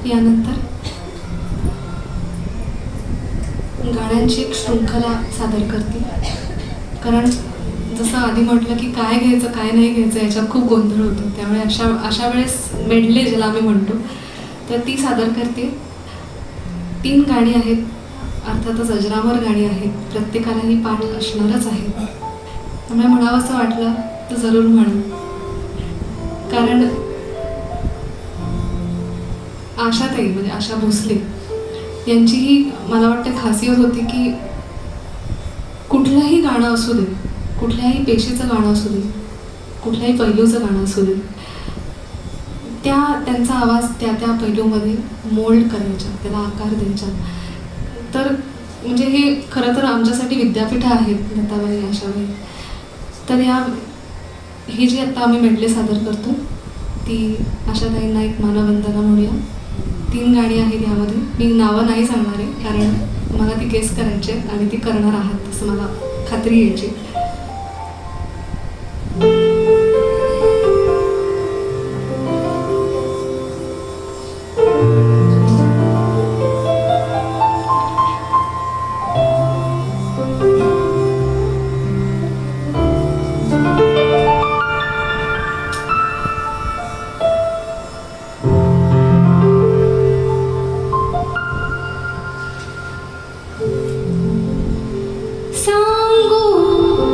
यानंतर गाण्यांची एक शृंखला सादर करते. कारण जसं आधी म्हटलं की काय घ्यायचं काय नाही घ्यायचं याच्यात खूप गोंधळ होतो. त्यामुळे अशा वेळेस मेडले ज्याला आम्ही म्हणतो तर ती सादर करते. 3 गाणी आहेत, अर्थातच अजरामर गाणी आहेत, प्रत्येकाला ही पाठ असणारच आहे. त्यामुळे म्हणावं असं वाटलं तर जरूर म्हणू. कारण आशाताई म्हणजे आशा भोसले यांची ही मला वाटतं खासियत होती की कुठलंही गाणं असू दे, कुठल्याही पेशीचं गाणं असू दे, कुठल्याही पैलूचं गाणं असू दे, त्यांचा आवाज त्या पैलूमध्ये मोल्ड करायच्या, त्याला आकार द्यायचा. तर म्हणजे हे खरं तर आमच्यासाठी विद्यापीठं आहेत लताबाई, आशाबाई. तर ही जी आता आम्ही मेडले सादर करतो ती आशाताईंना एक मानवंदना म्हणूया. 3 गाणी आहेत यामध्ये. मी नावं नाही सांगणार आहे कारण मला ती गेस करायची आहे आणि ती करणार आहात असं मला खात्री यायची. सांगू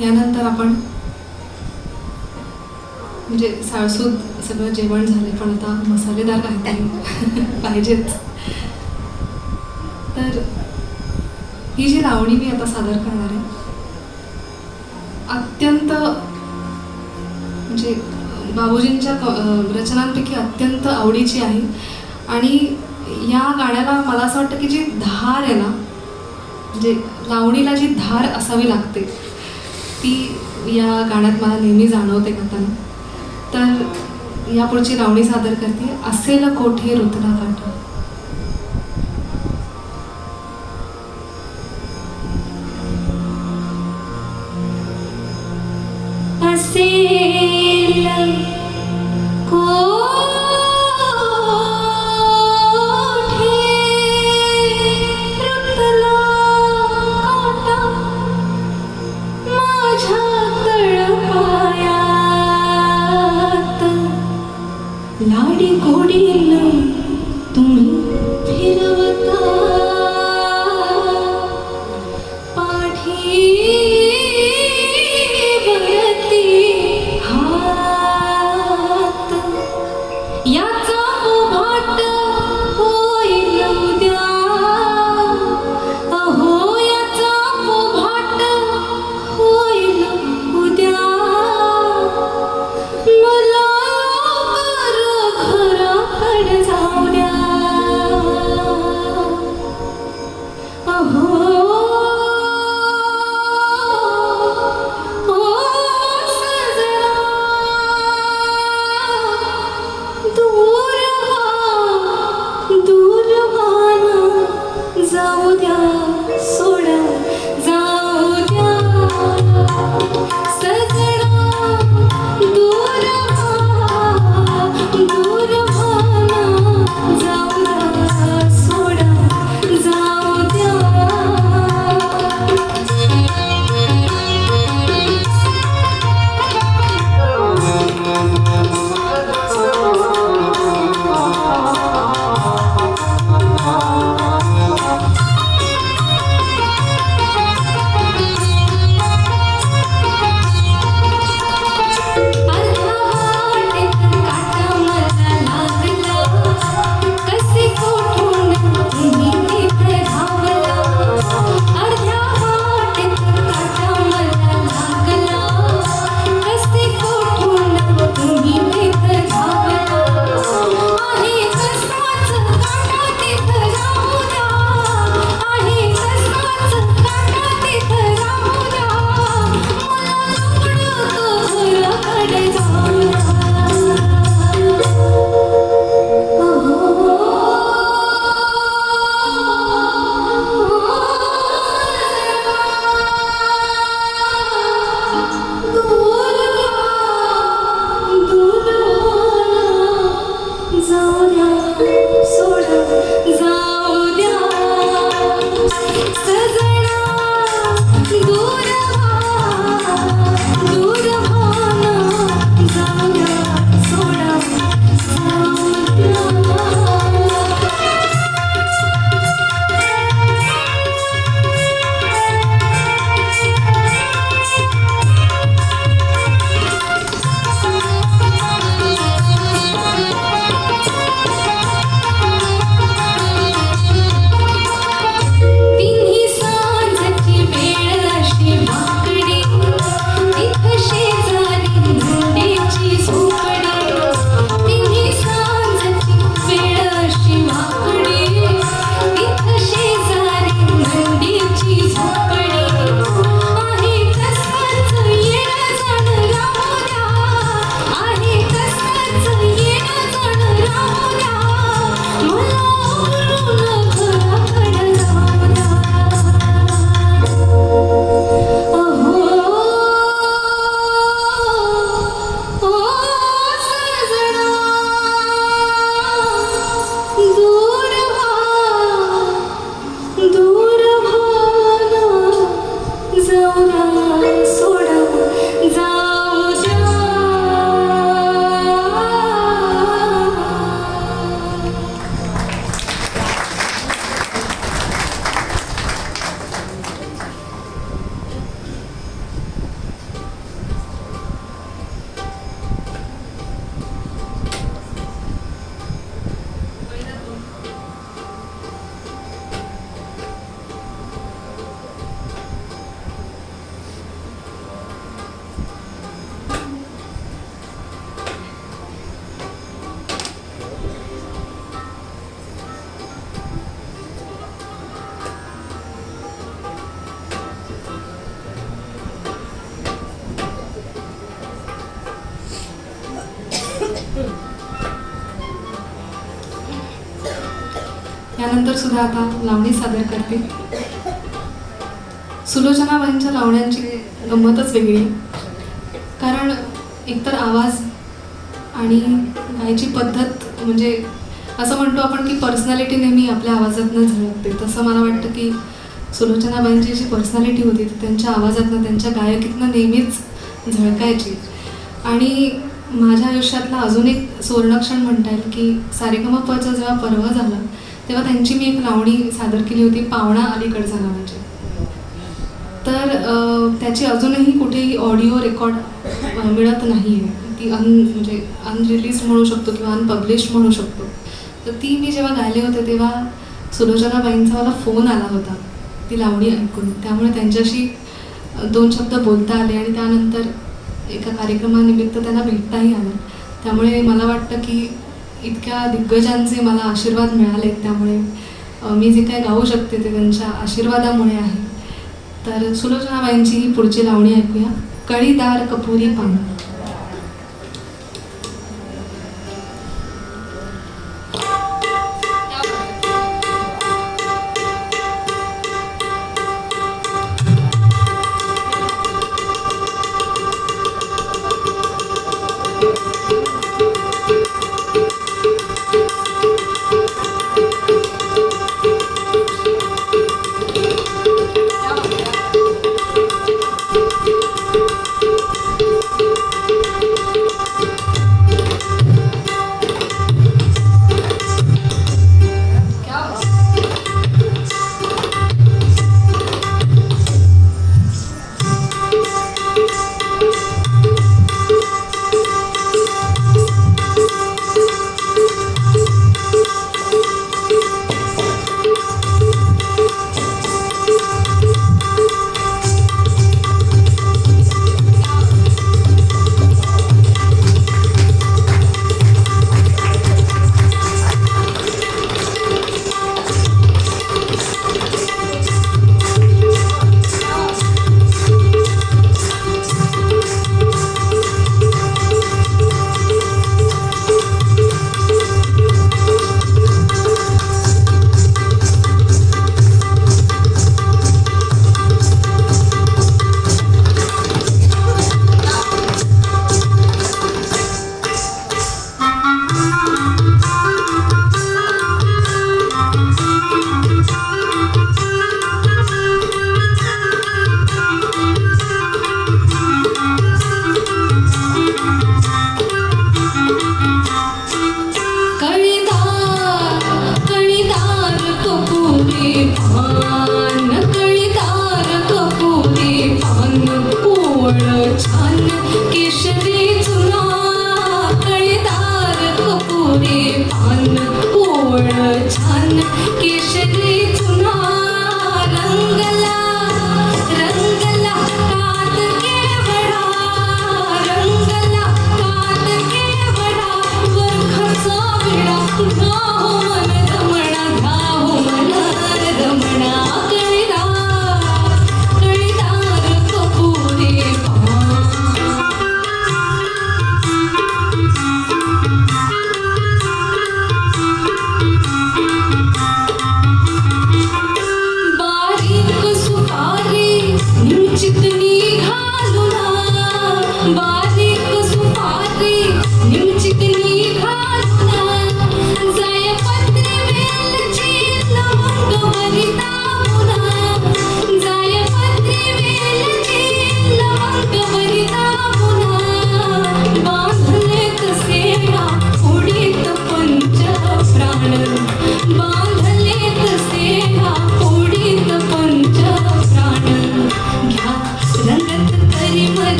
यानंतर आपण म्हणजे साळसूद सगळं जेवण झाले, पण आता मसालेदार काहीतरी पाहिजेच. तर ही जी लावणी मी आता सादर करणार आहे अत्यंत म्हणजे बाबूजींच्या रचनांपैकी अत्यंत आवडीची आहे. आणि या गाण्याला मला असं वाटतं की जी धार आहे ना, म्हणजे लावणीला जी धार असावी लागते ती या गाण्यात मला नेहमी जाणवते गाताना. तर या पुढची लावणी सादर करते, असेल कोठे रुतला काटा. असेल कोठे रुतला काटा माझ्या तळपायात, लाडी गोडीनं तुम्ही फिरवता पाठी हात. याचा उभाट होईल उद्या, अहो याचा उभाट होईल उद्या. मला लवकर घराकडे जा, यानंतर सुद्धा आता लावणी सादर करते. सुलोचनाबाईंच्या लावण्यांची गंमतच वेगळी आहे. कारण एकतर आवाज आणि गायची पद्धत, म्हणजे असं म्हणतो आपण की पर्सनॅलिटी नेहमी आपल्या आवाजातनं झळकते. तसं मला वाटतं की सुलोचनाबाईंची जी पर्सनॅलिटी होती ती त्यांच्या आवाजातनं, त्यांच्या गायकीतनं नेहमीच झळकायची. आणि माझ्या आयुष्यातला अजून एक सुवर्णक्षण म्हणता येईल की सारेगमपचं जेव्हा पर्व झालं तेव्हा त्यांची मी एक लावणी सादर केली होती, पावणा अलीकड झाला म्हणजे. तर त्याची अजूनही कुठेही ऑडिओ रेकॉर्ड मिळत नाही आहे. ती म्हणजे अनरिलीज म्हणू शकतो किंवा अनपब्लिश म्हणू शकतो. तर ती मी जेव्हा गायले होते तेव्हा सुलोचनाबाईंचा मला फोन आला होता ती लावणी ऐकून. त्यामुळे त्यांच्याशी 2 शब्द बोलता आले आणि त्यानंतर एका कार्यक्रमानिमित्त त्यांना भेटताही आलं. त्यामुळे मला वाटतं की इतक्या दिग्गजांचे मला आशीर्वाद मिळाले, त्यामुळे मी जे काही गाऊ शकते ते त्यांच्या आशीर्वादामुळे आहे. तर सुलोचनाबाईंची ही पुढची लावणी ऐकूया, कळीदार कपुरी पान.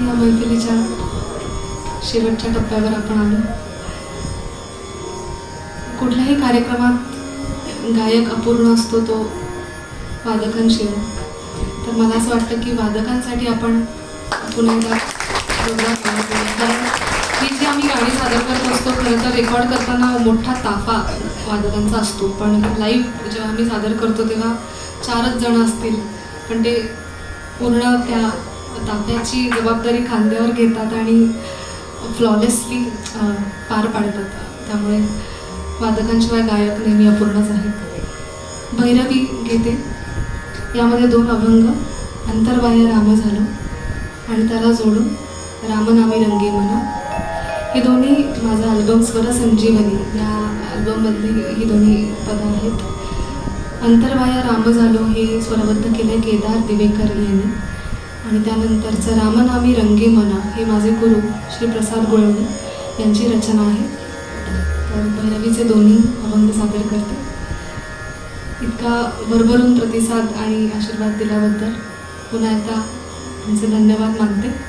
या मैफिलीच्या शेवटच्या टप्प्यावर आपण आलो. कुठल्याही कार्यक्रमात गायक अपूर्ण असतो तो वादकांशिवाय. तर मला असं वाटतं की वादकांसाठी आपण पुन्हा एकदा प्रोग्राम तयार करूया. कारण ही जी आम्ही गाणी सादर करत असतो खरं तर रेकॉर्ड करताना मोठा ताफा वादकांचा असतो, पण लाईव्ह जेव्हा आम्ही सादर करतो तेव्हा 4च जण असतील, पण ते पूर्ण त्या ताफ्याची जबाबदारी खांद्यावर घेतात आणि फ्लॉलेसली पार पाडतात. त्यामुळे वादकांशिवाय गायक नेहमी अपूर्णच आहेत. भैरवी घेते. यामध्ये 2 अभंग, अंतर्बाह्य राम झालो आणि त्याला जोडून रामनामी रंगी मना, हे दोन्ही माझा अल्बम स्वर संजीवनी या अल्बममधली ही दोन्ही पदं आहेत. अंतर्बाह्य राम झालो हे स्वरबद्ध केले केदार दिवेकर यांनी आणि त्यानंतरचं रामनामी रंगी मना हे माझे गुरु श्री प्रसाद गुळवणे यांची रचना आहे. तर भैरवीचे दोन्ही अभंग सादर करते. इतका भरभरून प्रतिसाद आणि आशीर्वाद दिल्याबद्दल पुन्हा एकदा तुमचे धन्यवाद मानते.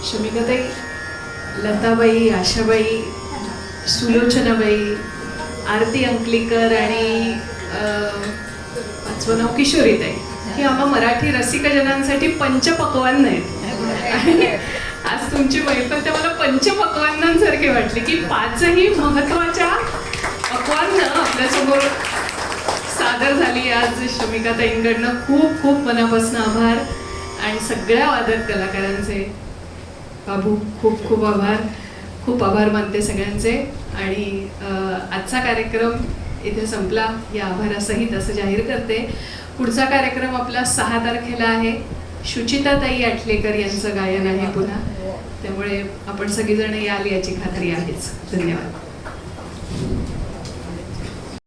शमिकाताई, लताबाई, आशाबाई, सुलोचनाबाई, आरती अंकलीकर आणि पाचवं नाव किशोरीताई, ही आम्हा मराठी रसिकजनांसाठी पंचपक्वान्न आहेत. आणि आज तुमची मैफल तर मला पंचपक्वान्नांसारखी वाटली की पाचही महत्वाच्या पक्वान्न आपल्यासमोर सादर झाली आज शमिकाताईंकडनं. खूप खूप मनापासून आभार. आणि सगळ्या वादक कलाकारांचे बाबू खूप खूप आभार. खूप आभार मानते सगळ्यांचे. आणि आजचा कार्यक्रम इथे संपला या आभारासहित असं जाहीर करते. पुढचा कार्यक्रम आपला 6 तारखेला आहे. शुचिताताई आटलेकर यांचं गायन आहे पुन्हा. त्यामुळे आपण सगळीजण याल याची खात्री आहेच. धन्यवाद.